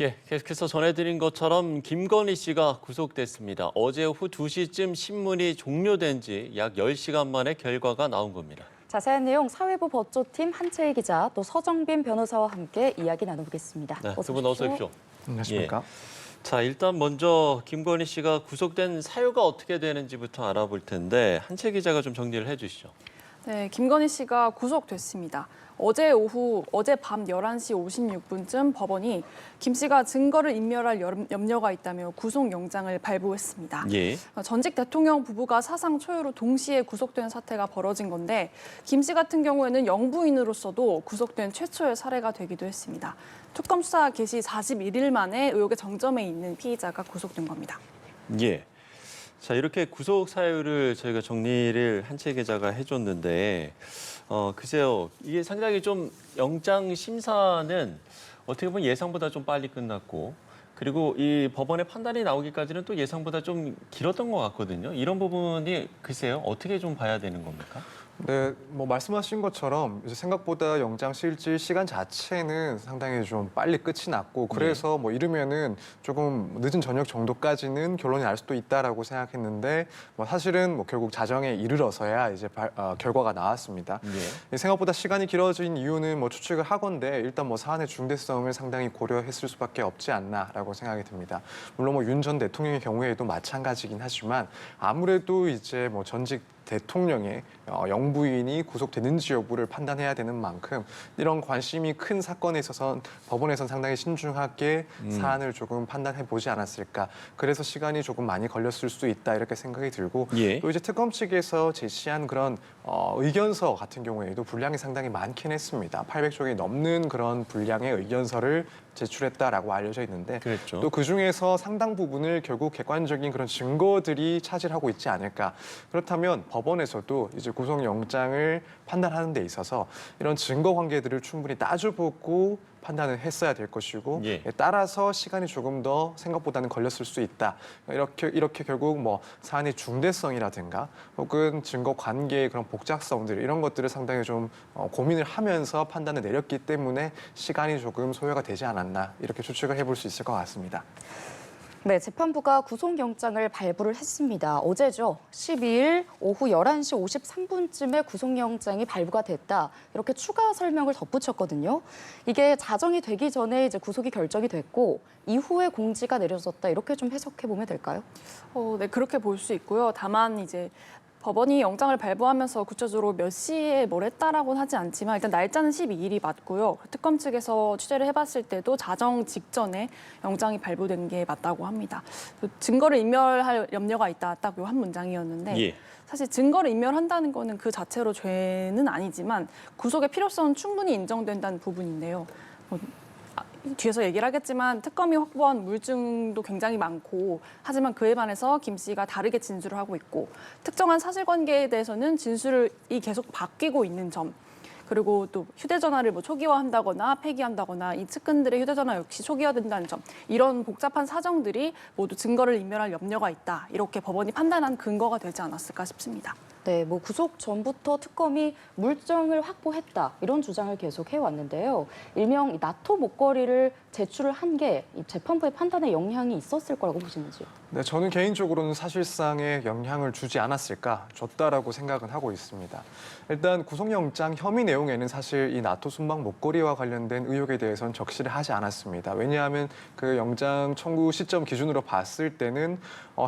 예, 계속해서 전해드린 것처럼 김건희 씨가 구속됐습니다. 어제 오후 2시쯤 신문이 종료된 지 약 10시간 만에 결과가 나온 겁니다. 자세한 내용 사회부 법조팀 한채희 기자 또 서정빈 변호사와 함께 이야기 나눠보겠습니다. 네, 두 분 어서 오십시오. 안녕하십니까? 예. 자, 일단 먼저 김건희 씨가 구속된 사유가 어떻게 되는지부터 알아볼 텐데 한채 기자가 좀 정리를 해주시죠. 네, 김건희 씨가 구속됐습니다. 어제 밤 11시 56분쯤 법원이 김 씨가 증거를 인멸할 염려가 있다며 구속영장을 발부했습니다. 예. 전직 대통령 부부가 사상 초유로 동시에 구속된 사태가 벌어진 건데 김 씨 같은 경우에는 영부인으로서도 구속된 최초의 사례가 되기도 했습니다. 특검 수사 개시 41일 만에 의혹의 정점에 있는 피의자가 구속된 겁니다. 예. 자, 이렇게 구속 사유를 저희가 정리를 한채 기자가 해줬는데, 글쎄요, 이게 상당히 좀 영장 심사는 어떻게 보면 예상보다 좀 빨리 끝났고, 그리고 이 법원의 판단이 나오기까지는 또 예상보다 좀 길었던 것 같거든요. 이런 부분이 글쎄요, 어떻게 좀 봐야 되는 겁니까? 네, 말씀하신 것처럼 이제 생각보다 영장 실질 시간 자체는 상당히 좀 빨리 끝이 났고 그래서 이르면은 조금 늦은 저녁 정도까지는 결론이 날 수도 있다라고 생각했는데 사실은 결국 자정에 이르러서야 이제 결과가 나왔습니다. 예. 생각보다 시간이 길어진 이유는 추측을 하건데 일단 사안의 중대성을 상당히 고려했을 수밖에 없지 않나라고 생각이 듭니다. 물론 윤 전 대통령의 경우에도 마찬가지긴 하지만 아무래도 이제 전직 대통령의 영부인이 구속되는지 여부를 판단해야 되는 만큼 이런 관심이 큰 사건에 있어서 법원에서는 상당히 신중하게 사안을 조금 판단해 보지 않았을까. 그래서 시간이 조금 많이 걸렸을 수도 있다 이렇게 생각이 들고 예. 또 이제 특검 측에서 제시한 그런 의견서 같은 경우에도 분량이 상당히 많긴 했습니다. 800쪽이 넘는 그런 분량의 의견서를 제출했다라고 알려져 있는데 그랬죠. 또 그중에서 상당 부분을 결국 객관적인 그런 증거들이 차지하고 있지 않을까. 그렇다면 법원에서도 이제 구속영장을 판단하는 데 있어서 이런 증거 관계들을 충분히 따져보고 판단을 했어야 될 것이고 예. 따라서 시간이 조금 더 생각보다는 걸렸을 수 있다. 이렇게 결국 사안의 중대성이라든가 혹은 증거 관계의 그런 복잡성들 이런 것들을 상당히 좀 고민을 하면서 판단을 내렸기 때문에 시간이 조금 소요가 되지 않았나 이렇게 추측을 해볼 수 있을 것 같습니다. 네, 재판부가 구속영장을 발부를 했습니다. 어제죠. 12일 오후 11시 53분쯤에 구속영장이 발부가 됐다. 이렇게 추가 설명을 덧붙였거든요. 이게 자정이 되기 전에 이제 구속이 결정이 됐고 이후에 공지가 내려졌다. 이렇게 좀 해석해 보면 될까요? 네, 그렇게 볼 수 있고요. 다만 이제 법원이 영장을 발부하면서 구체적으로 몇 시에 뭘 했다라고는 하지 않지만 일단 날짜는 12일이 맞고요. 특검 측에서 취재를 해봤을 때도 자정 직전에 영장이 발부된 게 맞다고 합니다. 증거를 인멸할 염려가 있다, 딱 요 한 문장이었는데 예. 사실 증거를 인멸한다는 거는 그 자체로 죄는 아니지만 구속의 필요성은 충분히 인정된다는 부분인데요. 뒤에서 얘기를 하겠지만 특검이 확보한 물증도 굉장히 많고 하지만 그에 반해서 김 씨가 다르게 진술을 하고 있고 특정한 사실관계에 대해서는 진술이 계속 바뀌고 있는 점 그리고 또 휴대전화를 초기화한다거나 폐기한다거나 이 측근들의 휴대전화 역시 초기화된다는 점 이런 복잡한 사정들이 모두 증거를 인멸할 염려가 있다 이렇게 법원이 판단한 근거가 되지 않았을까 싶습니다. 네, 구속 전부터 특검이 물증을 확보했다 이런 주장을 계속 해왔는데요. 일명 나토 목걸이를 제출을 한 게 재판부의 판단에 영향이 있었을 거라고 보시는지요? 네, 저는 개인적으로는 사실상의 영향을 주지 않았을까, 줬다라고 생각은 하고 있습니다. 일단 구속영장 혐의 내용에는 사실 이 나토 순방 목걸이와 관련된 의혹에 대해서는 적시를 하지 않았습니다. 왜냐하면 그 영장 청구 시점 기준으로 봤을 때는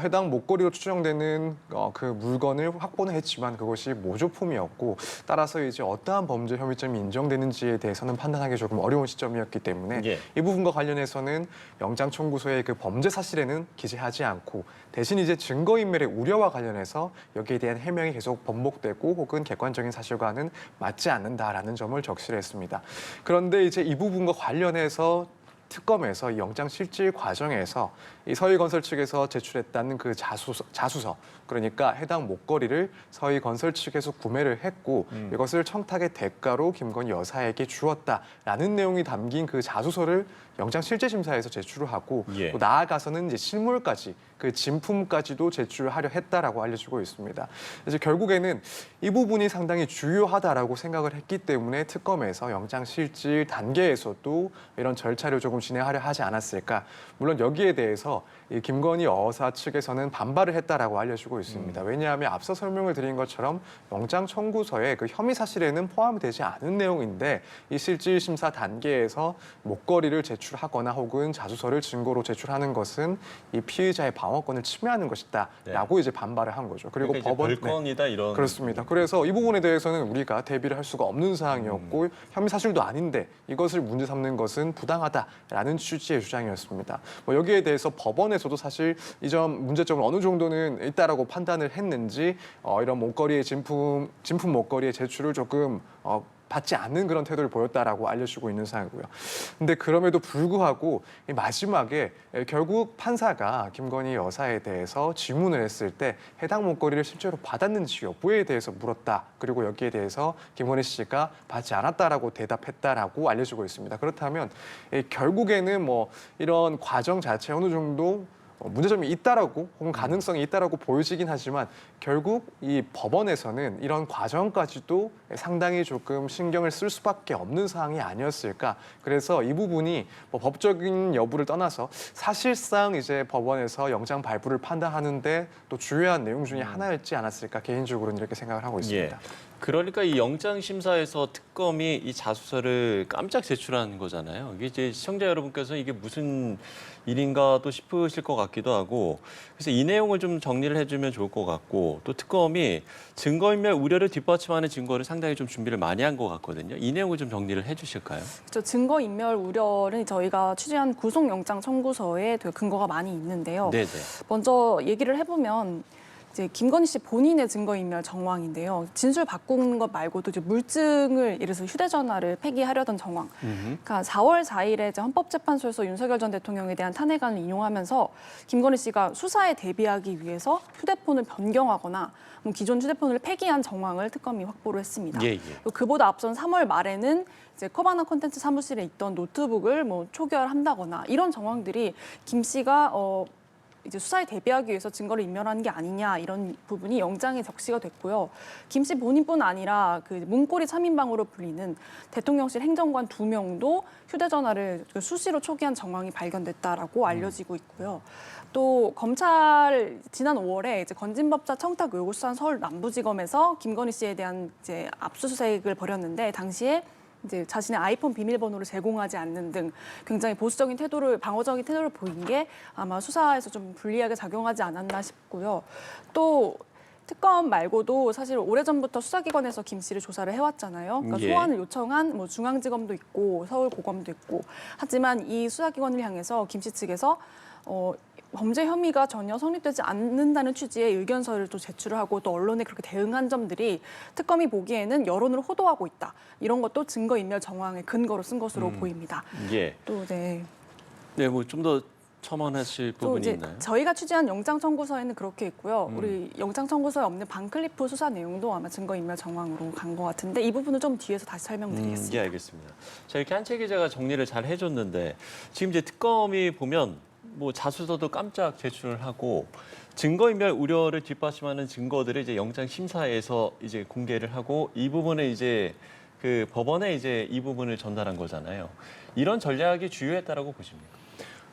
해당 목걸이로 추정되는 그 물건을 확보는 했지만 그것이 모조품이었고 따라서 이제 어떠한 범죄 혐의점이 인정되는지에 대해서는 판단하기 조금 어려운 시점이었기 때문에 예. 이 부분과 관련해서는 영장 청구서의 그 범죄 사실에는 기재하지 않고 대신 이제 증거인멸의 우려와 관련해서 여기에 대한 해명이 계속 번복되고 혹은 객관적인 사실과는 맞지 않는다라는 점을 적시를 했습니다. 그런데 이제 이 부분과 관련해서 특검에서 이 영장 실질 과정에서 이 서희건설 측에서 제출했다는 그 자수서, 그러니까 해당 목걸이를 서희건설 측에서 구매를 했고 이것을 청탁의 대가로 김건희 여사에게 주었다라는 내용이 담긴 그 자수서를 영장실질심사에서 제출을 하고 예. 또 나아가서는 이제 실물까지 그 진품까지도 제출하려 했다라고 알려지고 있습니다. 이제 결국에는 이 부분이 상당히 주요하다라고 생각을 했기 때문에 특검에서 영장실질 단계에서도 이런 절차를 조금 진행하려 하지 않았을까. 물론 여기에 대해서 이 김건희 여사 측에서는 반발을 했다라고 알려지고 있습니다. 왜냐하면 앞서 설명을 드린 것처럼 영장 청구서에 그 혐의 사실에는 포함이 되지 않은 내용인데 이 실질 심사 단계에서 목걸이를 제출하거나 혹은 자수서를 증거로 제출하는 것은 이 피의자의 방어권을 침해하는 것이다라고 이제 반발을 한 거죠. 그리고 그러니까 법원 벌건이다 이런. 그렇습니다. 그래서 이 부분에 대해서는 우리가 대비를 할 수가 없는 사항이었고 혐의 사실도 아닌데 이것을 문제 삼는 것은 부당하다라는 취지의 주장이었습니다. 뭐 여기에 대해서 법원에서도 사실 이 점 문제점을 어느 정도는 있다라고 판단을 했는지 이런 목걸이의 진품 목걸이의 제출을 조금 받지 않는 그런 태도를 보였다라고 알려지고 있는 상황이고요. 근데 그럼에도 불구하고 이 마지막에 결국 판사가 김건희 여사에 대해서 질문을 했을 때 해당 목걸이를 실제로 받았는지 여부에 대해서 물었다. 그리고 여기에 대해서 김건희 씨가 받지 않았다라고 대답했다라고 알려지고 있습니다. 그렇다면 결국에는 뭐 이런 과정 자체 어느 정도 문제점이 있다라고 혹은 가능성이 있다라고 보여지긴 하지만 결국 이 법원에서는 이런 과정까지도 상당히 조금 신경을 쓸 수밖에 없는 사항이 아니었을까. 그래서 이 부분이 뭐 법적인 여부를 떠나서 사실상 이제 법원에서 영장 발부를 판단하는데 또 주요한 내용 중에 하나였지 않았을까 개인적으로는 이렇게 생각을 하고 있습니다. 예. 그러니까 이 영장 심사에서 특검이 이 자수서를 깜짝 제출한 거잖아요. 이게 이제 시청자 여러분께서 이게 무슨 일인가도 싶으실 것 같기도 하고, 그래서 이 내용을 좀 정리를 해주면 좋을 것 같고, 또 특검이 증거인멸 우려를 뒷받침하는 증거를 상당히 좀 준비를 많이 한 것 같거든요. 이 내용을 좀 정리를 해주실까요? 증거인멸 우려는 저희가 취재한 구속영장 청구서에 되게 근거가 많이 있는데요. 네네. 먼저 얘기를 해보면 이제 김건희 씨 본인의 증거인멸 정황인데요. 진술 바꾸는 것 말고도 이제 물증을 예를 들어서 휴대전화를 폐기하려던 정황. 그러니까 4월 4일에 이제 헌법재판소에서 윤석열 전 대통령에 대한 탄핵안을 인용하면서 김건희 씨가 수사에 대비하기 위해서 휴대폰을 변경하거나 기존 휴대폰을 폐기한 정황을 특검이 확보를 했습니다. 예, 예. 그보다 앞선 3월 말에는 이제 커바나 콘텐츠 사무실에 있던 노트북을 뭐 초기화한다거나 이런 정황들이 김 씨가 이제 수사에 대비하기 위해서 증거를 인멸하는 게 아니냐 이런 부분이 영장에 적시가 됐고요. 김 씨 본인뿐 아니라 그 문고리 3인방으로 불리는 대통령실 행정관 2명도 휴대전화를 수시로 초기한 정황이 발견됐다라고 알려지고 있고요. 또 검찰 지난 5월에 이제 건진법사 청탁 의혹을 수사한 서울 남부지검에서 김건희 씨에 대한 이제 압수수색을 벌였는데 당시에 이제 자신의 아이폰 비밀번호를 제공하지 않는 등 굉장히 보수적인 태도를 방어적인 태도를 보인 게 아마 수사에서 좀 불리하게 작용하지 않았나 싶고요. 또 특검 말고도 사실 오래전부터 수사기관에서 김 씨를 조사를 해왔잖아요. 그러니까 예. 소환을 요청한 뭐 중앙지검도 있고 서울고검도 있고 하지만 이 수사기관을 향해서 김 씨 측에서 범죄 혐의가 전혀 성립되지 않는다는 취지의 의견서를 또 제출을 하고 또 언론에 그렇게 대응한 점들이 특검이 보기에는 여론을 호도하고 있다. 이런 것도 증거인멸 정황의 근거로 쓴 것으로 보입니다. 예. 또 네. 네, 뭐 좀 더 첨언하실 또 부분이 이제 있나요? 저희가 취재한 영장 청구서에는 그렇게 있고요. 우리 영장 청구서에 없는 반클리프 수사 내용도 아마 증거인멸 정황으로 간 것 같은데 이 부분은 좀 뒤에서 다시 설명드리겠습니다. 예, 알겠습니다. 자, 이렇게 한채 기자가 정리를 잘 해줬는데 지금 이제 특검이 보면 뭐 자수서도 깜짝 제출을 하고 증거인멸 우려를 뒷받침하는 증거들을 이제 영장 심사에서 이제 공개를 하고 이 부분에 이제 그 법원에 이제 이 부분을 전달한 거잖아요. 이런 전략이 주요했다라고 보십니까?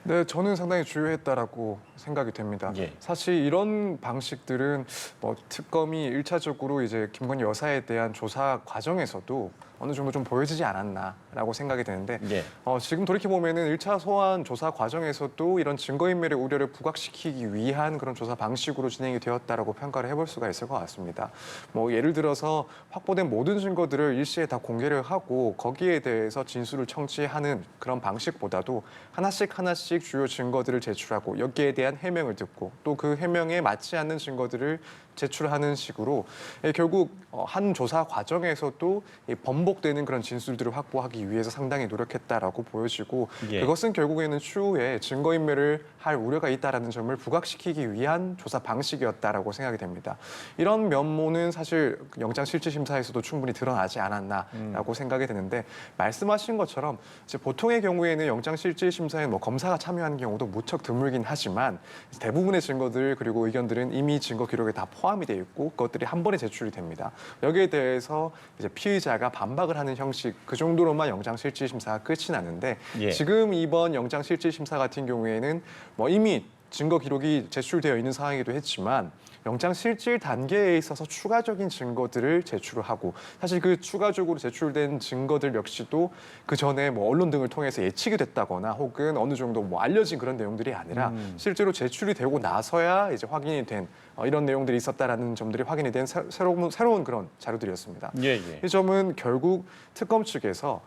네, 저는 상당히 주요했다라고 생각이 됩니다. 예. 사실 이런 방식들은 뭐 특검이 일차적으로 이제 김건희 여사에 대한 조사 과정에서도 어느 정도 좀 보여지지 않았나라고 생각이 되는데 예. 지금 돌이켜보면은 1차 소환 조사 과정에서도 이런 증거인멸의 우려를 부각시키기 위한 그런 조사 방식으로 진행이 되었다라고 평가를 해볼 수가 있을 것 같습니다. 뭐 예를 들어서 확보된 모든 증거들을 일시에 다 공개를 하고 거기에 대해서 진술을 청취하는 그런 방식보다도 하나씩 주요 증거들을 제출하고 여기에 대한 해명을 듣고 또 그 해명에 맞지 않는 증거들을 제출하는 식으로 결국 한 조사 과정에서도 반복되는 그런 진술들을 확보하기 위해서 상당히 노력했다라고 보여지고 예. 그것은 결국에는 추후에 증거인멸을 할 우려가 있다라는 점을 부각시키기 위한 조사 방식이었다라고 생각이 됩니다. 이런 면모는 사실 영장실질심사에서도 충분히 드러나지 않았나라고 생각이 드는데 말씀하신 것처럼 이제 보통의 경우에는 영장실질심사에 뭐 검사가 참여하는 경우도 무척 드물긴 하지만 대부분의 증거들 그리고 의견들은 이미 증거 기록에 다 포함이 돼 있고 그것들이 한 번에 제출이 됩니다. 여기에 대해서 이제 피의자가 반박을 하는 형식 그 정도로만 영장실질심사가 끝이 나는데 예. 지금 이번 영장실질심사 같은 경우에는 뭐 이미 증거 기록이 제출되어 있는 상황이기도 했지만 영장실질 단계에 있어서 추가적인 증거들을 제출을 하고 사실 그 추가적으로 제출된 증거들 역시도 그 전에 뭐 언론 등을 통해서 예측이 됐다거나 혹은 어느 정도 뭐 알려진 그런 내용들이 아니라 실제로 제출이 되고 나서야 이제 확인이 된 이런 내용들이 있었다라는 점들이 확인이 된 새로운 그런 자료들이었습니다. 예, 예. 이 점은 결국 특검 측에서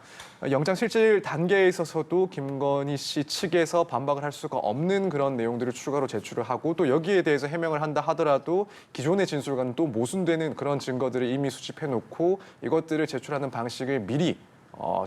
영장실질 단계에 있어서도 김건희 씨 측에서 반박을 할 수가 없는 그런 내용들을 추가로 제출을 하고 또 여기에 대해서 해명을 한다 하더라도 기존의 진술과는 또 모순되는 그런 증거들을 이미 수집해놓고 이것들을 제출하는 방식을 미리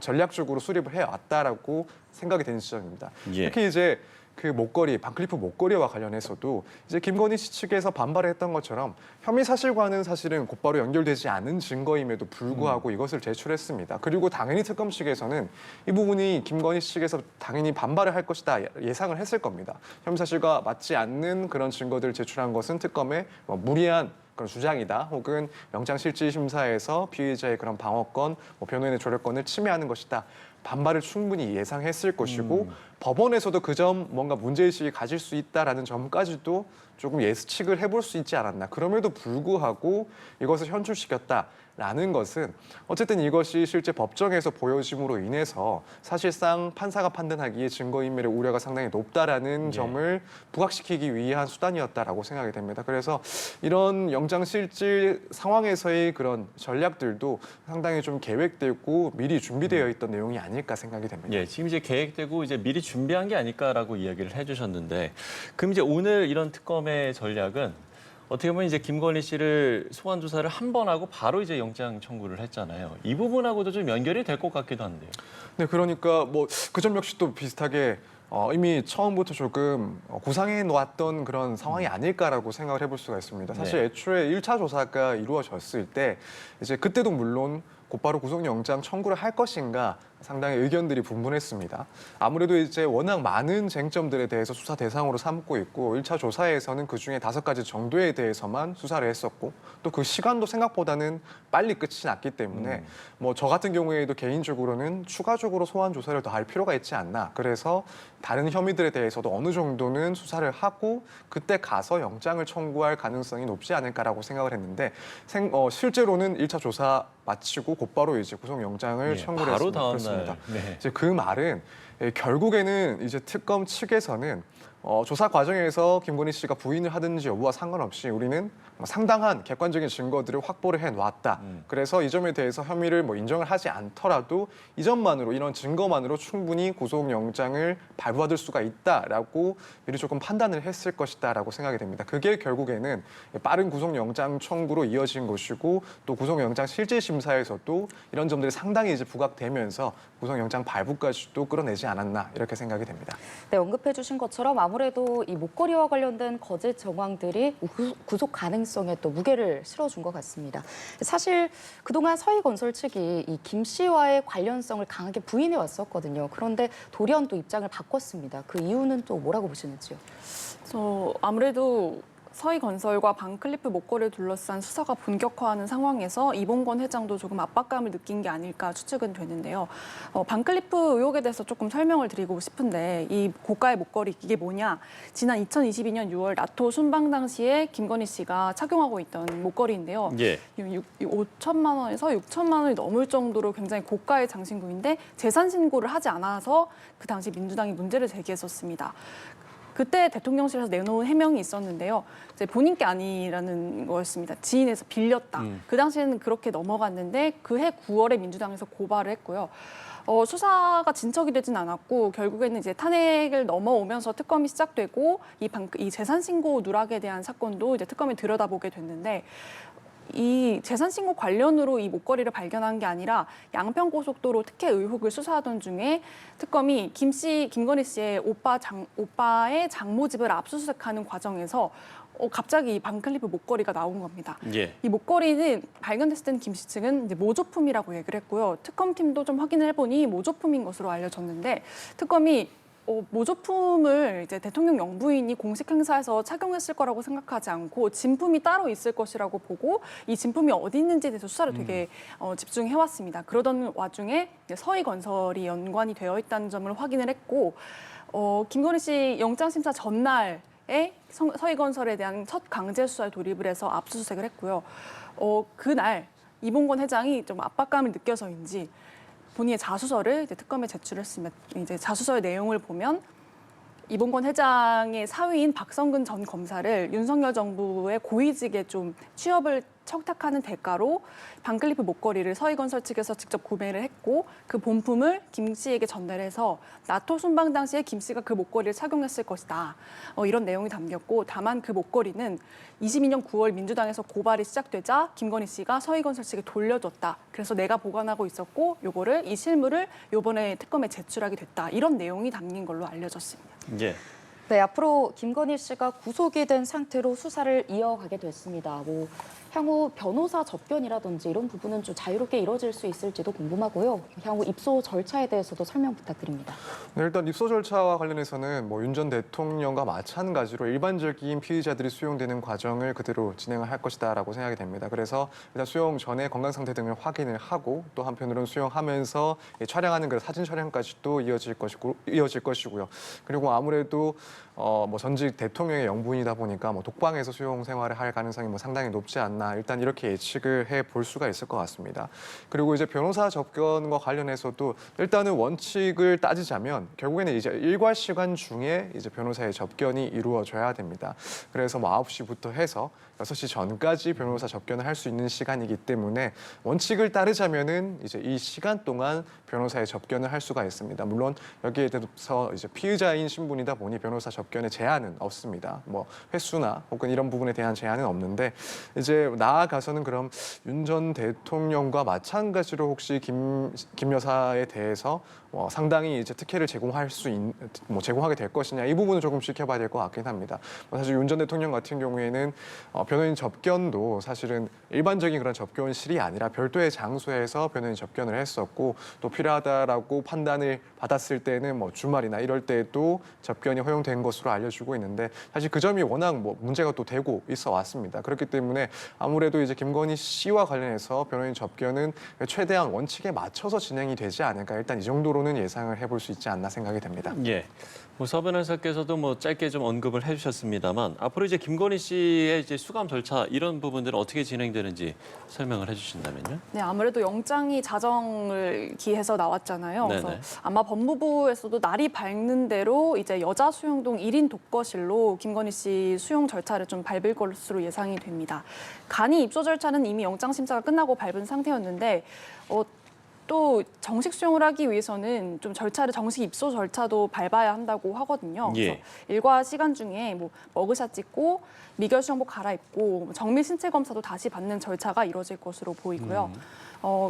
전략적으로 수립을 해왔다라고 생각이 되는 지점입니다. 예. 특히 이제 그 목걸이, 반클리프 목걸이와 관련해서도 이제 김건희 씨 측에서 반발을 했던 것처럼 혐의 사실과는 사실은 곧바로 연결되지 않은 증거임에도 불구하고 이것을 제출했습니다. 그리고 당연히 특검 측에서는 이 부분이 김건희 씨 측에서 당연히 반발을 할 것이다 예상을 했을 겁니다. 혐의 사실과 맞지 않는 그런 증거들을 제출한 것은 특검의 무리한 그런 주장이다. 혹은 영장실질심사에서 피의자의 그런 방어권, 변호인의 조력권을 침해하는 것이다. 반발을 충분히 예상했을 것이고 법원에서도 그 점 뭔가 문제의식이 가질 수 있다라는 점까지도 조금 예측을 해볼 수 있지 않았나. 그럼에도 불구하고 이것을 현출시켰다라는 것은 어쨌든 이것이 실제 법정에서 보여짐으로 인해서 사실상 판사가 판단하기에 증거인멸의 우려가 상당히 높다라는 점을 부각시키기 위한 수단이었다라고 생각이 됩니다. 그래서 이런 영장실질 상황에서의 그런 전략들도 상당히 좀 계획되고 미리 준비되어 있던 내용이 아닐까 생각이 됩니다. 예, 지금 이제 계획되고 이제 미리 준비한 게 아닐까라고 이야기를 해주셨는데, 그럼 이제 오늘 이런 특검의 전략은 어떻게 보면 이제 김건희 씨를 소환 조사를 한 번 하고 바로 이제 영장 청구를 했잖아요. 이 부분하고도 좀 연결이 될 것 같기도 한데요. 네, 그러니까 뭐 그 점 역시 또 비슷하게 이미 처음부터 조금 구상해 놓았던 그런 상황이 아닐까라고 생각을 해볼 수가 있습니다. 사실 네. 애초에 1차 조사가 이루어졌을 때 이제 그때도 물론 곧바로 구속영장 청구를 할 것인가 상당히 의견들이 분분했습니다. 아무래도 이제 워낙 많은 쟁점들에 대해서 수사 대상으로 삼고 있고 1차 조사에서는 그중에 5가지 정도에 대해서만 수사를 했었고 또 그 시간도 생각보다는 빨리 끝이 났기 때문에 뭐 저 같은 경우에도 개인적으로는 추가적으로 소환 조사를 더 할 필요가 있지 않나. 그래서 다른 혐의들에 대해서도 어느 정도는 수사를 하고 그때 가서 영장을 청구할 가능성이 높지 않을까라고 생각을 했는데 실제로는 1차 조사 마치고 곧바로 이제 구속영장을 예, 청구를 바로 했습니다. 다음 그렇습니다. 날. 네. 이제 그 말은 결국에는 이제 특검 측에서는 조사 과정에서 김건희 씨가 부인을 하든지 여부와 상관없이 우리는 상당한 객관적인 증거들을 확보를 해놨다. 그래서 이 점에 대해서 혐의를 인정을 하지 않더라도 이 점만으로 이런 증거만으로 충분히 구속영장을 발부받을 수가 있다라고 미리 조금 판단을 했을 것이다라고 생각이 됩니다. 그게 결국에는 빠른 구속영장 청구로 이어진 것이고 또 구속영장 실질심사에서도 이런 점들이 상당히 이제 부각되면서 구속영장 발부까지도 끌어내지 않았나 이렇게 생각이 됩니다. 네, 언급해 주신 것처럼 아무래도 이 목걸이와 관련된 거짓 정황들이 구속 가능성에 또 무게를 실어준 것 같습니다. 사실 그동안 서희건설 측이 이 김 씨와의 관련성을 강하게 부인해 왔었거든요. 그런데 돌연 또 입장을 바꿨습니다. 그 이유는 또 뭐라고 보시는지요? 아무래도 서희건설과 반클리프 목걸이를 둘러싼 수사가 본격화하는 상황에서 이봉건 회장도 조금 압박감을 느낀 게 아닐까 추측은 되는데요. 반클리프 의혹에 대해서 조금 설명을 드리고 싶은데 이 고가의 목걸이 이게 뭐냐? 지난 2022년 6월 나토 순방 당시에 김건희 씨가 착용하고 있던 목걸이인데요. 예. 5천만 원에서 6천만 원이 넘을 정도로 굉장히 고가의 장신구인데 재산 신고를 하지 않아서 그 당시 민주당이 문제를 제기했었습니다. 그때 대통령실에서 내놓은 해명이 있었는데요. 이제 본인 게 아니라는 거였습니다. 지인에서 빌렸다. 그 당시에는 그렇게 넘어갔는데 그해 9월에 민주당에서 고발을 했고요. 수사가 진척이 되진 않았고 결국에는 이제 탄핵을 넘어오면서 특검이 시작되고 이 재산 신고 누락에 대한 사건도 이제 특검이 들여다보게 됐는데 이 재산 신고 관련으로 이 목걸이를 발견한 게 아니라 양평고속도로 특혜 의혹을 수사하던 중에 특검이 김건희 씨의 오빠의 장모집을 압수수색하는 과정에서 갑자기 이 반클리프 목걸이가 나온 겁니다. 예. 이 목걸이는 발견됐을 때는 김 씨 측은 이제 모조품이라고 얘기를 했고요. 특검팀도 좀 확인을 해보니 모조품인 것으로 알려졌는데 특검이 모조품을 이제 대통령 영부인이 공식 행사에서 착용했을 거라고 생각하지 않고 진품이 따로 있을 것이라고 보고 이 진품이 어디 있는지에 대해서 수사를 되게 집중해왔습니다. 그러던 와중에 이제 서희건설이 연관이 되어 있다는 점을 확인을 했고 김건희 씨 영장심사 전날에 서희건설에 대한 첫 강제 수사에 돌입을 해서 압수수색을 했고요. 그날 이봉건 회장이 좀 압박감을 느껴서인지 본인의 자수서를 이제 특검에 제출했습니다. 이제 자수서의 내용을 보면 이봉건 회장의 사위인 박성근 전 검사를 윤석열 정부의 고위직에 좀 취업을 청탁하는 대가로 반클리프 목걸이를 서희건설 측에서 직접 구매를 했고 그 본품을 김 씨에게 전달해서 나토 순방 당시에 김 씨가 그 목걸이를 착용했을 것이다. 이런 내용이 담겼고 다만 그 목걸이는 22년 9월 민주당에서 고발이 시작되자 김건희 씨가 서희건설 측에 돌려줬다. 그래서 내가 보관하고 있었고 이 실물을 이번에 특검에 제출하게 됐다. 이런 내용이 담긴 걸로 알려졌습니다. 예. 네, 앞으로 김건희 씨가 구속이 된 상태로 수사를 이어가게 됐습니다. 향후 변호사 접견이라든지 이런 부분은 좀 자유롭게 이루어질 수 있을지도 궁금하고요. 향후 입소 절차에 대해서도 설명 부탁드립니다. 네, 일단 입소 절차와 관련해서는 윤 전 대통령과 마찬가지로 일반적인 피의자들이 수용되는 과정을 그대로 진행을 할 것이다라고 생각이 됩니다. 그래서 일단 수용 전에 건강 상태 등을 확인을 하고 또 한편으로는 수용하면서 촬영하는 그 사진 촬영까지도 이어질 것이고요. 그리고 아무래도 전직 대통령의 영부인이다 보니까 독방에서 수용 생활을 할 가능성이 상당히 높지 않나 일단 이렇게 예측을 해볼 수가 있을 것 같습니다. 그리고 이제 변호사 접견과 관련해서도 일단은 원칙을 따지자면 결국에는 이제 일과 시간 중에 이제 변호사의 접견이 이루어져야 됩니다. 그래서 9시부터 해서 6시 전까지 변호사 접견을 할 수 있는 시간이기 때문에 원칙을 따르자면은 이제 이 시간 동안 변호사의 접견을 할 수가 있습니다. 물론 여기에 대해서 이제 피의자인 신분이다 보니 변호사 접견에 제한은 없습니다. 횟수나 혹은 이런 부분에 대한 제한은 없는데 이제 나아가서는 그럼 윤 전 대통령과 마찬가지로 혹시 김 여사에 대해서 상당히 이제 특혜를 제공하게 될 것이냐 이 부분은 조금 지켜봐야 될 것 같긴 합니다. 사실 윤 전 대통령 같은 경우에는 변호인 접견도 사실은 일반적인 그런 접견실이 아니라 별도의 장소에서 변호인 접견을 했었고 또 필요하다라고 판단을 받았을 때는 주말이나 이럴 때도 접견이 허용된 것으로 알려지고 있는데 사실 그 점이 워낙 문제가 또 되고 있어 왔습니다. 그렇기 때문에 아무래도 이제 김건희 씨와 관련해서 변호인 접견은 최대한 원칙에 맞춰서 진행이 되지 않을까 일단 이 정도로는 예상을 해볼 수 있지 않나 생각이 됩니다. 예. 서 변호사께서도 짧게 좀 언급을 해주셨습니다만 앞으로 이제 김건희 씨의 이제 수감 절차 이런 부분들은 어떻게 진행되는지 설명을 해주신다면요. 네, 아무래도 영장이 자정을 기해서 나왔잖아요. 네네. 그래서 아마 법무부에서도 날이 밝는 대로 이제 여자 수용동 1인 독거실로 김건희 씨 수용 절차를 좀 밟을 것으로 예상이 됩니다. 간이 입소 절차는 이미 영장 심사가 끝나고 밟은 상태였는데 또 정식 수용을 하기 위해서는 좀 정식 입소 절차도 밟아야 한다고 하거든요. 예. 그래서 일과 시간 중에 머그샷 찍고 미결 수영복 갈아입고 정밀 신체 검사도 다시 받는 절차가 이루어질 것으로 보이고요.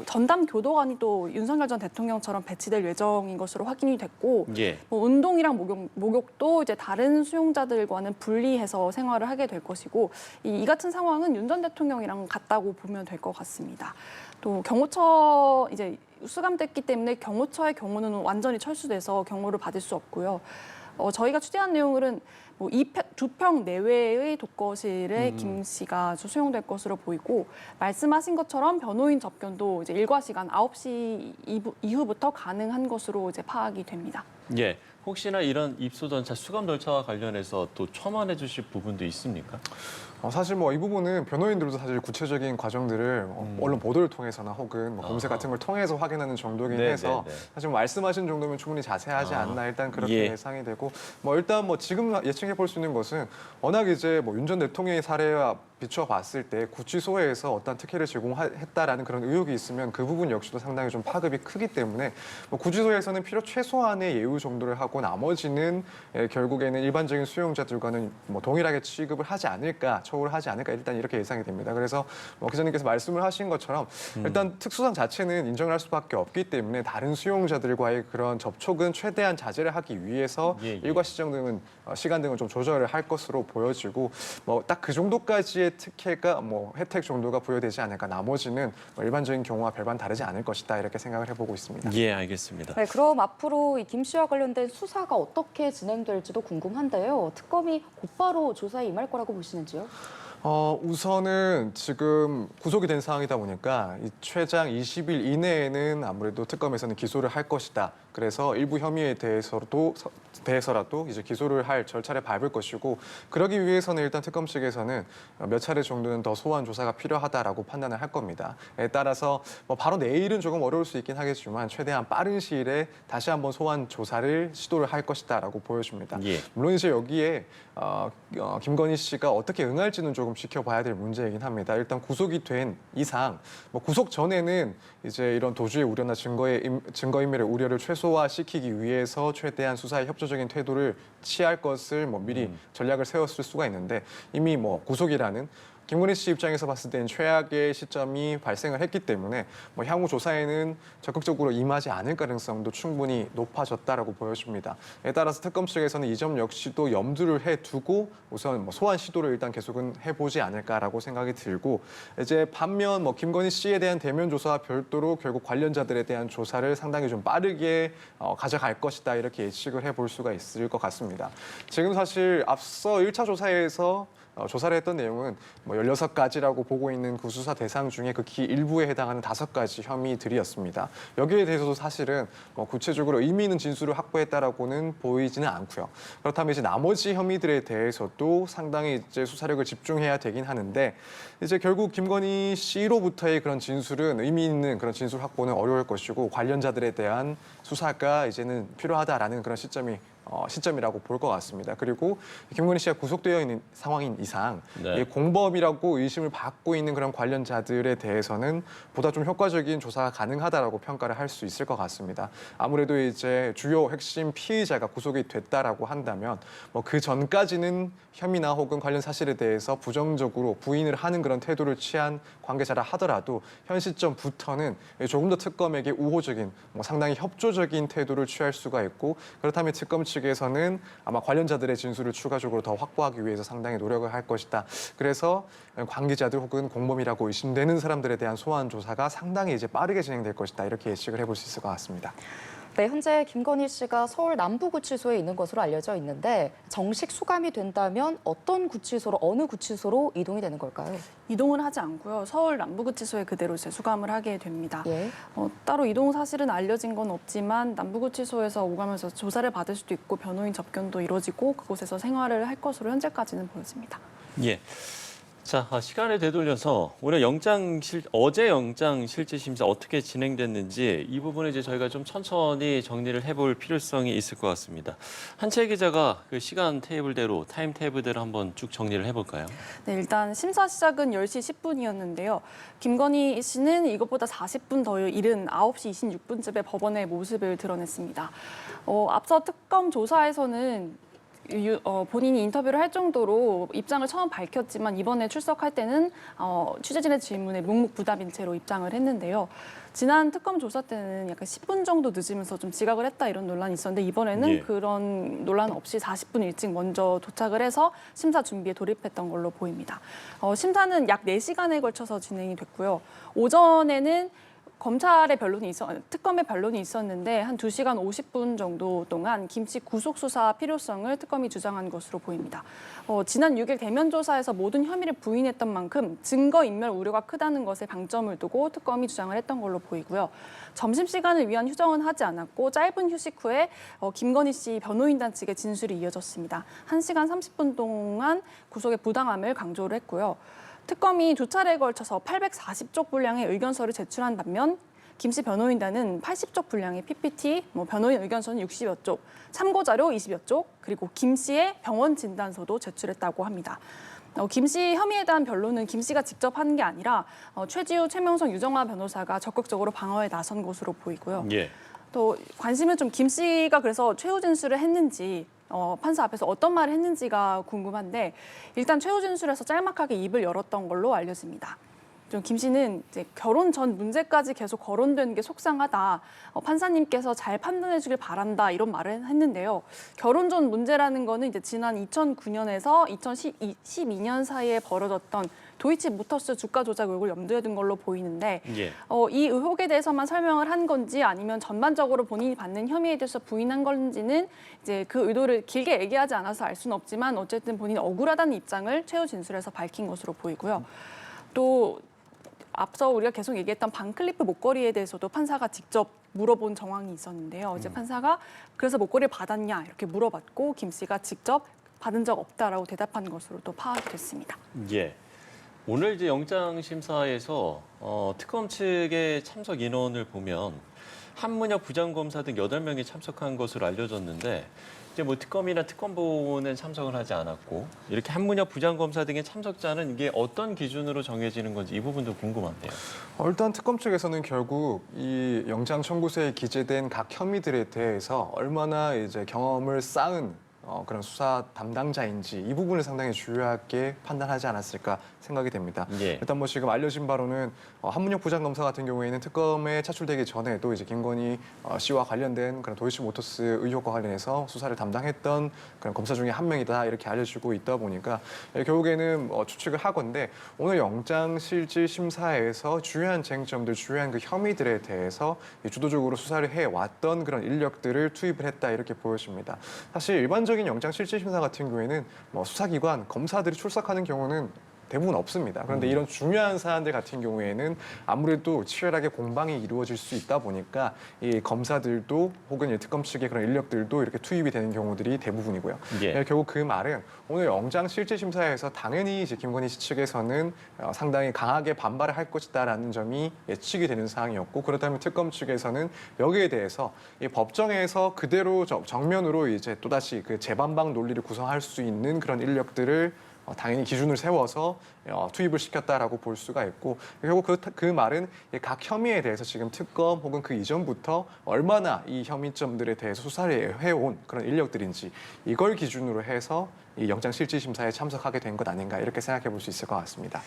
전담 교도관이 또 윤석열 전 대통령처럼 배치될 예정인 것으로 확인이 됐고 예. 운동이랑 목욕도 이제 다른 수용자들과는 분리해서 생활을 하게 될 것이고 이 같은 상황은 윤 전 대통령이랑 같다고 보면 될 것 같습니다. 또 경호처 이제 수감됐기 때문에 경호처의 경호는 완전히 철수돼서 경호를 받을 수 없고요. 저희가 취재한 내용으로는 2평 내외의 독거실에 김 씨가 수용될 것으로 보이고 말씀하신 것처럼 변호인 접견도 이제 일과 시간 9시 이후부터 가능한 것으로 이제 파악이 됩니다. 예. 혹시나 이런 입소 절차, 수감 절차와 관련해서 또 첨언해 주실 부분도 있습니까? 사실 이 부분은 변호인들도 사실 구체적인 과정들을 언론 보도를 통해서나 혹은 검색 같은 걸 통해서 확인하는 정도긴 해서 사실 말씀하신 정도면 충분히 자세하지 않나 일단 그렇게 예상이 되고 일단 지금 예측해 볼 수 있는 것은 워낙 이제 윤 전 대통령의 사례와 비추어 봤을 때 구치소에서 어떤 특혜를 제공했다라는 그런 의혹이 있으면 그 부분 역시도 상당히 좀 파급이 크기 때문에 구치소에서는 필요 최소한의 예우 정도를 하고 나머지는 결국에는 일반적인 수용자들과는 동일하게 취급을 하지 않을까 초월을 하지 않을까 일단 이렇게 예상이 됩니다. 그래서 기자님께서 말씀을 하신 것처럼 일단 특수상 자체는 인정을 할 수밖에 없기 때문에 다른 수용자들과의 그런 접촉은 최대한 자제를 하기 위해서 예, 예. 일과 시간 등은 좀 조절을 할 것으로 보여지고 딱 그 정도까지의 특혜가 혜택 정도가 부여되지 않을까. 나머지는 일반적인 경우와 별반 다르지 않을 것이다 이렇게 생각을 해보고 있습니다. 예, 알겠습니다. 네, 그럼 앞으로 이 김 씨와 관련된 수사가 어떻게 진행될지도 궁금한데요. 특검이 곧바로 조사에 임할 거라고 보시는지요? 우선은 지금 구속이 된 상황이다 보니까 이 최장 20일 이내에는 아무래도 특검에서는 기소를 할 것이다. 그래서 일부 혐의에 대해서라도 이제 기소를 할 절차를 밟을 것이고, 그러기 위해서는 일단 특검 측에서는 몇 차례 정도는 더 소환 조사가 필요하다라고 판단을 할 겁니다. 따라서 바로 내일은 조금 어려울 수 있긴 하겠지만 최대한 빠른 시일에 다시 한번 소환 조사를 시도를 할 것이다라고 보여집니다. 예. 물론 이제 여기에 김건희 씨가 어떻게 응할지는 조금 지켜봐야 될 문제이긴 합니다. 일단 구속이 된 이상 구속 전에는 이제 이런 도주의 우려나 증거인멸의 우려를 최소화시키기 위해서 최대한 수사에 협조적인 태도를 취할 것을 미리 전략을 세웠을 수가 있는데, 이미 구속이라는 김건희 씨 입장에서 봤을 때는 최악의 시점이 발생을 했기 때문에 향후 조사에는 적극적으로 임하지 않을 가능성도 충분히 높아졌다라고 보여집니다. 에 따라서 특검 측에서는 이 점 역시도 염두를 해두고 우선 소환 시도를 일단 계속은 해보지 않을까라고 생각이 들고, 이제 반면 김건희 씨에 대한 대면 조사와 별도로 결국 관련자들에 대한 조사를 상당히 좀 빠르게 가져갈 것이다 이렇게 예측을 해볼 수가 있을 것 같습니다. 지금 사실 앞서 1차 조사에서 조사를 했던 내용은 16가지라고 보고 있는 그 수사 대상 중에 극히 일부에 해당하는 5가지 혐의들이었습니다. 여기에 대해서도 사실은 구체적으로 의미 있는 진술을 확보했다라고는 보이지는 않고요. 그렇다면 이제 나머지 혐의들에 대해서도 상당히 이제 수사력을 집중해야 되긴 하는데, 이제 결국 김건희 씨로부터의 그런 진술은 의미 있는 그런 진술 확보는 어려울 것이고, 관련자들에 대한 수사가 이제는 필요하다라는 그런 시점이라고 볼 것 같습니다. 그리고 김건희 씨가 구속되어 있는 상황인 이상 네. 이 공범이라고 의심을 받고 있는 그런 관련자들에 대해서는 보다 좀 효과적인 조사가 가능하다라고 평가를 할 수 있을 것 같습니다. 아무래도 이제 주요 핵심 피의자가 구속이 됐다라고 한다면 그 전까지는 혐의나 혹은 관련 사실에 대해서 부정적으로 부인을 하는 그런 태도를 취한 관계자라 하더라도 현 시점부터는 조금 더 특검에게 우호적인 상당히 협조적인 태도를 취할 수가 있고, 그렇다면 특검 측에서는 아마 관련자들의 진술을 추가적으로 더 확보하기 위해서 상당히 노력을 할 것이다. 그래서 관계자들 혹은 공범이라고 의심되는 사람들에 대한 소환 조사가 상당히 이제 빠르게 진행될 것이다. 이렇게 예측을 해볼 수 있을 것 같습니다. 네, 현재 김건희 씨가 서울 남부구치소에 있는 것으로 알려져 있는데, 정식 수감이 된다면 어떤 구치소로, 어느 구치소로 이동이 되는 걸까요? 이동을 하지 않고요. 서울 남부구치소에 그대로 이제 수감을 하게 됩니다. 예. 따로 이동 사실은 알려진 건 없지만 남부구치소에서 오가면서 조사를 받을 수도 있고 변호인 접견도 이루어지고 그곳에서 생활을 할 것으로 현재까지는 보여집니다. 예. 자, 시간을 되돌려서 오늘 어제 영장 실질 심사 어떻게 진행됐는지 이 부분을 이제 저희가 좀 천천히 정리를 해볼 필요성이 있을 것 같습니다. 한채 기자가 그 시간 테이블대로, 타임 테이블대로 한번 쭉 정리를 해볼까요? 네, 일단 심사 시작은 10시 10분이었는데요. 김건희 씨는 이것보다 40분 더 이른 9시 26분쯤에 법원의 모습을 드러냈습니다. 앞서 특검 조사에서는 본인이 인터뷰를 할 정도로 입장을 처음 밝혔지만 이번에 출석할 때는 취재진의 질문에 묵묵부답인 채로 입장을 했는데요. 지난 특검 조사 때는 약간 10분 정도 늦으면서 좀 지각을 했다 이런 논란이 있었는데, 이번에는 예. 그런 논란 없이 40분 일찍 먼저 도착을 해서 심사 준비에 돌입했던 걸로 보입니다. 심사는 약 4시간에 걸쳐서 진행이 됐고요. 오전에는 특검의 변론이 있었는데 한 2시간 50분 정도 동안 김 씨 구속 수사 필요성을 특검이 주장한 것으로 보입니다. 지난 6일 대면 조사에서 모든 혐의를 부인했던 만큼 증거인멸 우려가 크다는 것에 방점을 두고 특검이 주장을 했던 걸로 보이고요. 점심시간을 위한 휴정은 하지 않았고 짧은 휴식 후에 김건희 씨 변호인단 측의 진술이 이어졌습니다. 1시간 30분 동안 구속의 부당함을 강조를 했고요. 특검이 2차례에 걸쳐서 840쪽 분량의 의견서를 제출한 반면 김 씨 변호인단은 80쪽 분량의 PPT, 변호인 의견서는 60여 쪽, 참고자료 20여 쪽, 그리고 김 씨의 병원 진단서도 제출했다고 합니다. 김 씨 혐의에 대한 변론은 김 씨가 직접 하는 게 아니라 최지우, 최명성, 유정화 변호사가 적극적으로 방어에 나선 것으로 보이고요. 예. 또 관심은 좀 김 씨가 그래서 최후 진술을 했는지, 판사 앞에서 어떤 말을 했는지가 궁금한데 일단 최후 진술에서 짤막하게 입을 열었던 걸로 알려집니다. 좀 김 씨는 이제 결혼 전 문제까지 계속 거론되는 게 속상하다. 판사님께서 잘 판단해 주길 바란다. 이런 말을 했는데요. 결혼 전 문제라는 거는 이제 지난 2009년에서 2012년 사이에 벌어졌던 도이치 모터스 주가 조작 의혹을 염두에 둔 걸로 보이는데 예. 이 의혹에 대해서만 설명을 한 건지 아니면 전반적으로 본인이 받는 혐의에 대해서 부인한 건지는 이제 그 의도를 길게 얘기하지 않아서 알 수는 없지만 어쨌든 본인이 억울하다는 입장을 최후 진술에서 밝힌 것으로 보이고요. 또 앞서 우리가 계속 얘기했던 반클리프 목걸이에 대해서도 판사가 직접 물어본 정황이 있었는데요. 이제 판사가 그래서 목걸이를 받았냐 이렇게 물어봤고 김 씨가 직접 받은 적 없다라고 대답한 것으로 또 파악이 됐습니다. 예. 오늘 이제 영장 심사에서 특검 측의 참석 인원을 보면 한문혁 부장검사 등 8명이 참석한 것으로 알려졌는데 이제 뭐 특검이나 특검보는 참석을 하지 않았고 이렇게 한문혁 부장검사 등의 참석자는 이게 어떤 기준으로 정해지는 건지 이 부분도 궁금한데요. 일단 특검 측에서는 결국 이 영장 청구서에 기재된 각 혐의들에 대해서 얼마나 이제 경험을 쌓은 그런 수사 담당자인지 이 부분을 상당히 중요하게 판단하지 않았을까 생각이 됩니다. 예. 일단 뭐 지금 알려진 바로는 한문혁 부장검사 같은 경우에는 특검에 차출되기 전에도 이제 김건희 씨와 관련된 그런 도이치모터스 의혹과 관련해서 수사를 담당했던 그런 검사 중에 한 명이다 이렇게 알려지고 있다 보니까 결국에는 추측을 하건데 오늘 영장 실질 심사에서 중요한 쟁점들, 중요한 그 혐의들에 대해서 주도적으로 수사를 해왔던 그런 인력들을 투입을 했다 이렇게 보여집니다. 사실 일반적인 영장 실질 심사 같은 경우에는 수사기관 검사들이 출석하는 경우는 대부분 없습니다. 그런데 이런 중요한 사안들 같은 경우에는 아무래도 치열하게 공방이 이루어질 수 있다 보니까 이 검사들도 혹은 이 특검 측의 그런 인력들도 이렇게 투입이 되는 경우들이 대부분이고요. 예. 결국 그 말은 오늘 영장 실질 심사에서 당연히 이제 김건희 씨 측에서는 상당히 강하게 반발을 할 것이다라는 점이 예측이 되는 사항이었고 그렇다면 특검 측에서는 여기에 대해서 이 법정에서 그대로 정면으로 이제 또다시 그 재반박 논리를 구성할 수 있는 그런 인력들을 당연히 기준을 세워서 투입을 시켰다라고 볼 수가 있고 결국 그 말은 각 혐의에 대해서 지금 특검 혹은 그 이전부터 얼마나 이 혐의점들에 대해서 수사를 해온 그런 인력들인지 이걸 기준으로 해서 이 영장실질심사에 참석하게 된 것 아닌가 이렇게 생각해 볼 수 있을 것 같습니다.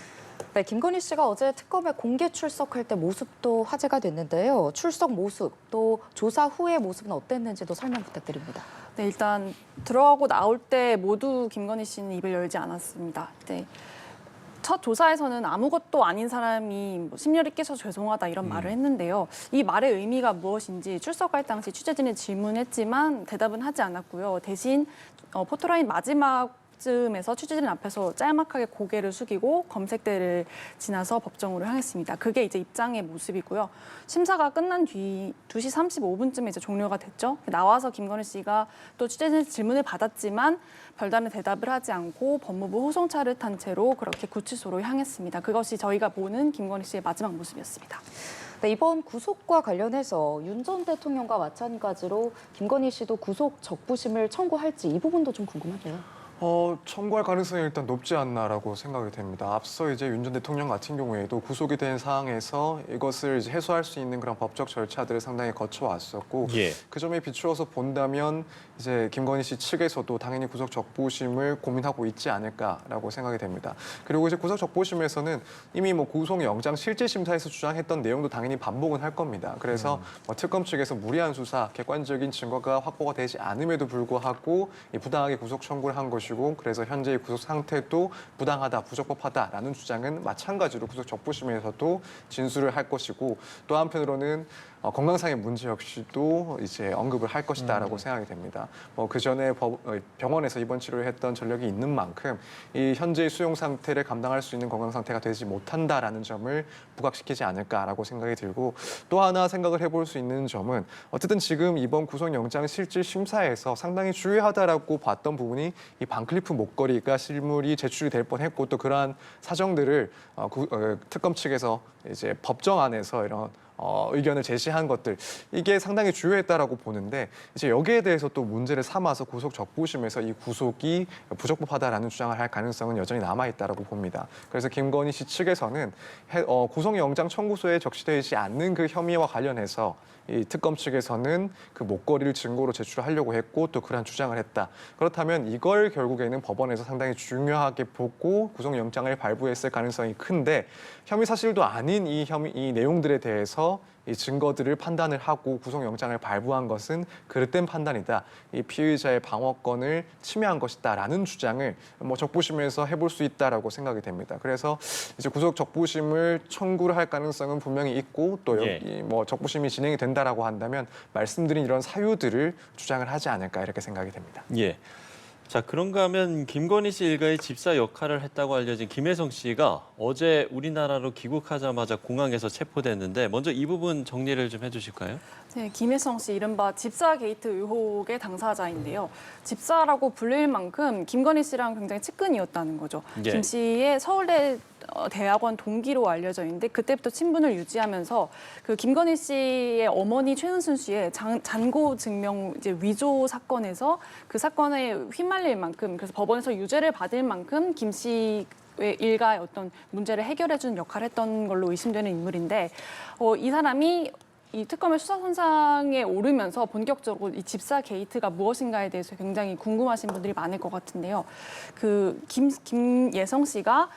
네, 김건희 씨가 어제 특검에 공개 출석할 때 모습도 화제가 됐는데요. 출석 모습, 또 조사 후의 모습은 어땠는지도 설명 부탁드립니다. 네, 일단 들어가고 나올 때 모두 김건희 씨는 입을 열지 않았습니다. 네. 첫 조사에서는 아무것도 아닌 사람이 심려를 깨서 죄송하다 이런 말을 했는데요. 이 말의 의미가 무엇인지 출석할 당시 취재진이 질문했지만 대답은 하지 않았고요. 대신 포토라인 마지막쯤에서 취재진 앞에서 짤막하게 고개를 숙이고 검색대를 지나서 법정으로 향했습니다. 그게 이제 입장의 모습이고요. 심사가 끝난 뒤 2시 35분쯤에 이제 종료가 됐죠. 나와서 김건희 씨가 또 취재진 질문을 받았지만 별다른 대답을 하지 않고 법무부 호송차를 탄 채로 그렇게 구치소로 향했습니다. 그것이 저희가 보는 김건희 씨의 마지막 모습이었습니다. 네, 이번 구속과 관련해서 윤 전 대통령과 마찬가지로 김건희 씨도 구속 적부심을 청구할지 이 부분도 좀 궁금한데요. 청구할 가능성이 일단 높지 않나라고 생각이 됩니다. 앞서 이제 윤 전 대통령 같은 경우에도 구속이 된 상황에서 이것을 이제 해소할 수 있는 그런 법적 절차들을 상당히 거쳐왔었고 예. 그 점에 비추어서 본다면 이제 김건희 씨 측에서도 당연히 구속 적부심을 고민하고 있지 않을까라고 생각이 됩니다. 그리고 이제 구속 적부심에서는 이미 뭐 구속 영장 실질 심사에서 주장했던 내용도 당연히 반복은 할 겁니다. 그래서 특검 측에서 무리한 수사, 객관적인 증거가 확보가 되지 않음에도 불구하고 부당하게 구속 청구를 한 것이고 그래서 현재의 구속 상태도 부당하다, 부적법하다라는 주장은 마찬가지로 구속 적부심에서도 진술을 할 것이고 또 한편으로는 건강상의 문제 역시도 이제 언급을 할 것이다라고 생각이 됩니다. 그 전에 병원에서 입원 치료를 했던 전력이 있는 만큼 이 현재의 수용 상태를 감당할 수 있는 건강 상태가 되지 못한다라는 점을 부각시키지 않을까라고 생각이 들고 또 하나 생각을 해볼 수 있는 점은 어쨌든 지금 이번 구속영장 실질 심사에서 상당히 중요하다라고 봤던 부분이 이 반클리프 목걸이가 실물이 제출이 될 뻔했고 또 그러한 사정들을 특검 측에서 이제 법정 안에서 이런 의견을 제시한 것들 이게 상당히 주요했다라고 보는데 이제 여기에 대해서 또 문제를 삼아서 구속 적부심에서 이 구속이 부적법하다라는 주장을 할 가능성은 여전히 남아 있다라고 봅니다. 그래서 김건희 씨 측에서는 구속영장 청구서에 적시되지 않는 그 혐의와 관련해서 이 특검 측에서는 그 목걸이를 증거로 제출하려고 했고 또 그러한 주장을 했다. 그렇다면 이걸 결국에는 법원에서 상당히 중요하게 보고 구속영장을 발부했을 가능성이 큰데 혐의 사실도 아닌 이 내용들에 대해서 이 증거들을 판단을 하고 구속영장을 발부한 것은 그릇된 판단이다. 이 피의자의 방어권을 침해한 것이다라는 주장을 적부심에서 해볼 수 있다라고 생각이 됩니다. 그래서 이제 구속 적부심을 청구를 할 가능성은 분명히 있고 또 여기 적부심이 진행이 된다라고 한다면 말씀드린 이런 사유들을 주장을 하지 않을까 이렇게 생각이 됩니다. 예. 자, 그런가 하면 김건희 씨 일가의 집사 역할을 했다고 알려진 김혜성 씨가 어제 우리나라로 귀국하자마자 공항에서 체포됐는데 먼저 이 부분 정리를 좀 해주실까요? 네, 김혜성 씨 이른바 집사 게이트 의혹의 당사자인데요. 집사라고 불릴 만큼 김건희 씨랑 굉장히 측근이었다는 거죠. 예. 김 씨의 서울대 대학원 동기로 알려져 있는데 그때부터 친분을 유지하면서 그 김건희 씨의 어머니 최은순 씨의 잔고 증명 이제 위조 사건에서 그 사건에 휘말릴 만큼 그래서 법원에서 유죄를 받을 만큼 김 씨 일가의 어떤 문제를 해결해주는 역할을 했던 걸로 의심되는 인물인데 이 사람이 이 특검의 수사선상에 오르면서 본격적으로 이 집사 게이트가 무엇인가에 대해서 굉장히 궁금하신 분들이 많을 것 같은데요. 그 김예성 씨가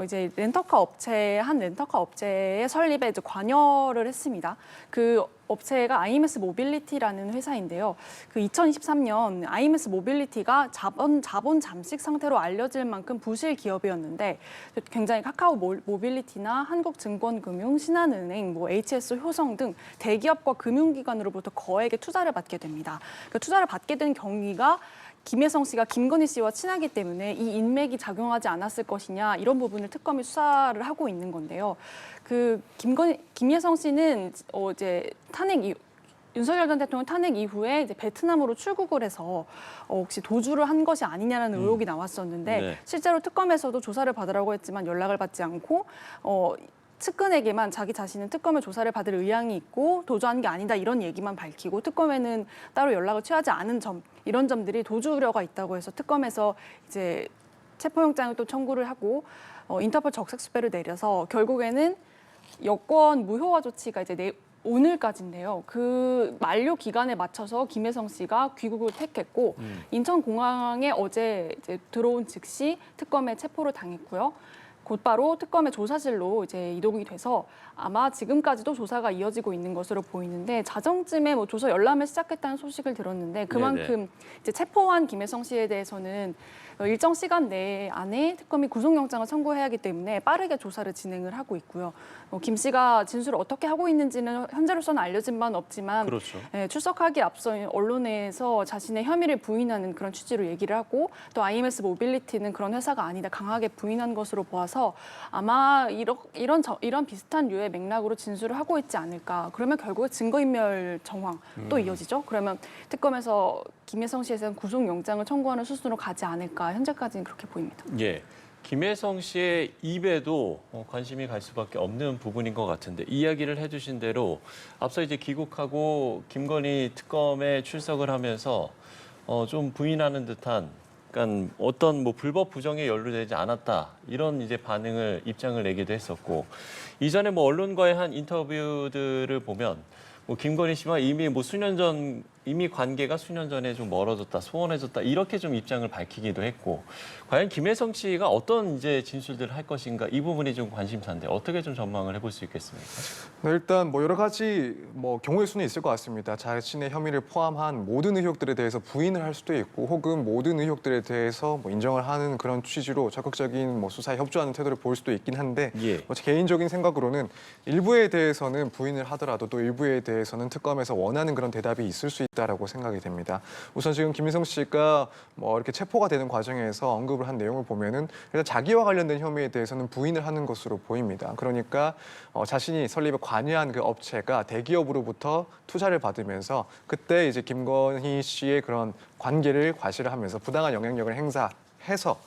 이제 렌터카 업체의 설립에 이제 관여를 했습니다. 그 업체가 IMS 모빌리티라는 회사인데요. 그 2023년 IMS 모빌리티가 자본 잠식 상태로 알려질 만큼 부실 기업이었는데 굉장히 카카오 모빌리티나 한국증권금융, 신한은행, HS 효성 등 대기업과 금융기관으로부터 거액의 투자를 받게 됩니다. 그 투자를 받게 된 경위가 김혜성 씨가 김건희 씨와 친하기 때문에 이 인맥이 작용하지 않았을 것이냐 이런 부분을 특검이 수사를 하고 있는 건데요. 그 김혜성 씨는 이제 윤석열 전 대통령 탄핵 이후에 이제 베트남으로 출국을 해서 혹시 도주를 한 것이 아니냐라는 의혹이 나왔었는데 네. 실제로 특검에서도 조사를 받으라고 했지만 연락을 받지 않고 측근에게만 자기 자신은 특검의 조사를 받을 의향이 있고 도주한 게 아니다 이런 얘기만 밝히고 특검에는 따로 연락을 취하지 않은 점 이런 점들이 도주 우려가 있다고 해서 특검에서 이제 체포영장을 또 청구를 하고 인터폴 적색 수배를 내려서 결국에는 여권 무효화 조치가 이제 오늘까지인데요. 그 만료 기간에 맞춰서 김혜성 씨가 귀국을 택했고 인천공항에 어제 이제 들어온 즉시 특검에 체포를 당했고요. 곧바로 특검의 조사실로 이제 이동이 돼서 아마 지금까지도 조사가 이어지고 있는 것으로 보이는데 자정쯤에 조사 열람을 시작했다는 소식을 들었는데 그만큼 이제 체포한 김혜성 씨에 대해서는 일정 시간 안에 특검이 구속영장을 청구해야 하기 때문에 빠르게 조사를 진행을 하고 있고요. 김 씨가 진술을 어떻게 하고 있는지는 현재로서는 알려진 바는 없지만 그렇죠. 출석하기 앞서 언론에서 자신의 혐의를 부인하는 그런 취지로 얘기를 하고 또 IMS 모빌리티는 그런 회사가 아니다 강하게 부인한 것으로 보아서 아마 이런 비슷한 류의 맥락으로 진술을 하고 있지 않을까. 그러면 결국에 증거인멸 정황 또 이어지죠. 그러면 특검에서 김혜성 씨에 대한 구속영장을 청구하는 수순으로 가지 않을까. 현재까지는 그렇게 보입니다. 예. 김혜성 씨의 입에도 관심이 갈 수밖에 없는 부분인 것 같은데 이야기를 해주신 대로 앞서 이제 귀국하고 김건희 특검에 출석을 하면서 좀 부인하는 듯한 그러니까 어떤 불법 부정에 연루되지 않았다 이런 이제 입장을 내기도 했었고 이전에 언론과의 한 인터뷰들을 보면 김건희 씨와 이미 수년 전 이미 관계가 수년 전에 좀 멀어졌다, 소원해졌다 이렇게 좀 입장을 밝히기도 했고 과연 김혜성 씨가 어떤 이제 진술들을 할 것인가 이 부분이 좀 관심사인데 어떻게 좀 전망을 해볼 수 있겠습니까? 네, 일단 여러 가지 경우의 수는 있을 것 같습니다. 자신의 혐의를 포함한 모든 의혹들에 대해서 부인을 할 수도 있고 혹은 모든 의혹들에 대해서 인정을 하는 그런 취지로 적극적인 수사에 협조하는 태도를 보일 수도 있긴 한데 제 개인적인 생각으로는 일부에 대해서는 부인을 하더라도 또 일부에 대해서는 특검에서 원하는 그런 대답이 있을 수 있다라고 생각이 됩니다. 우선 지금 김혜성 씨가 이렇게 체포가 되는 과정에서 언급을 한 내용을 보면은 일단 자기와 관련된 혐의에 대해서는 부인을 하는 것으로 보입니다. 그러니까 자신이 설립에 관여한 그 업체가 대기업으로부터 투자를 받으면서 그때 이제 김건희 씨의 그런 관계를 과시를 하면서 부당한 영향력을 행사해서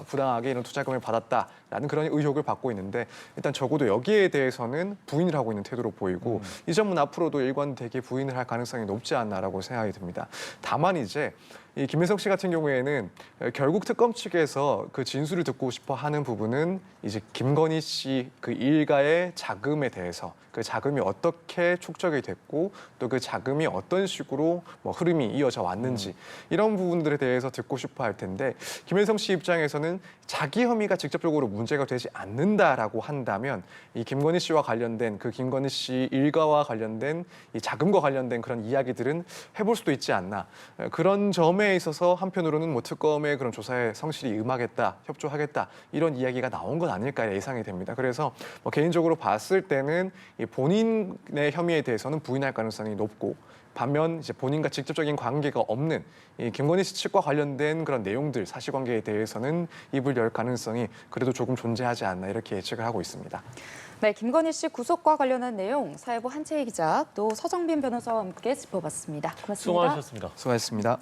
부당하게 이런 투자금을 받았다라는 그런 의혹을 받고 있는데 일단 적어도 여기에 대해서는 부인을 하고 있는 태도로 보이고 이 점은 앞으로도 일관되게 부인을 할 가능성이 높지 않나라고 생각이 듭니다. 다만 이제 이 김혜성 씨 같은 경우에는 결국 특검 측에서 그 진술을 듣고 싶어 하는 부분은 이제 김건희 씨 그 일가의 자금에 대해서 그 자금이 어떻게 축적이 됐고 또 그 자금이 어떤 식으로 뭐 흐름이 이어져 왔는지 이런 부분들에 대해서 듣고 싶어 할 텐데 김혜성 씨 입장에서는 자기 혐의가 직접적으로 문제가 되지 않는다라고 한다면 이 김건희 씨와 관련된 그 김건희 씨 일가와 관련된 이 자금과 관련된 그런 이야기들은 해볼 수도 있지 않나 그런 점에 있어서 한편으로는 뭐 특검의 그런 조사에 성실히 응하겠다 협조하겠다 이런 이야기가 나온 건 아닐까 예상이 됩니다. 그래서 뭐 개인적으로 봤을 때는 이 본인의 혐의에 대해서는 부인할 가능성이 높고 반면 이제 본인과 직접적인 관계가 없는 이 김건희 씨 측과 관련된 그런 내용들 사실관계에 대해서는 입을 열 가능성이 그래도 조금 존재하지 않나 이렇게 예측을 하고 있습니다. 네, 김건희 씨 구속과 관련한 내용 사회부 한채희 기자 또 서정빈 변호사와 함께 짚어봤습니다. 고맙습니다. 수고하셨습니다. 수고하셨습니다.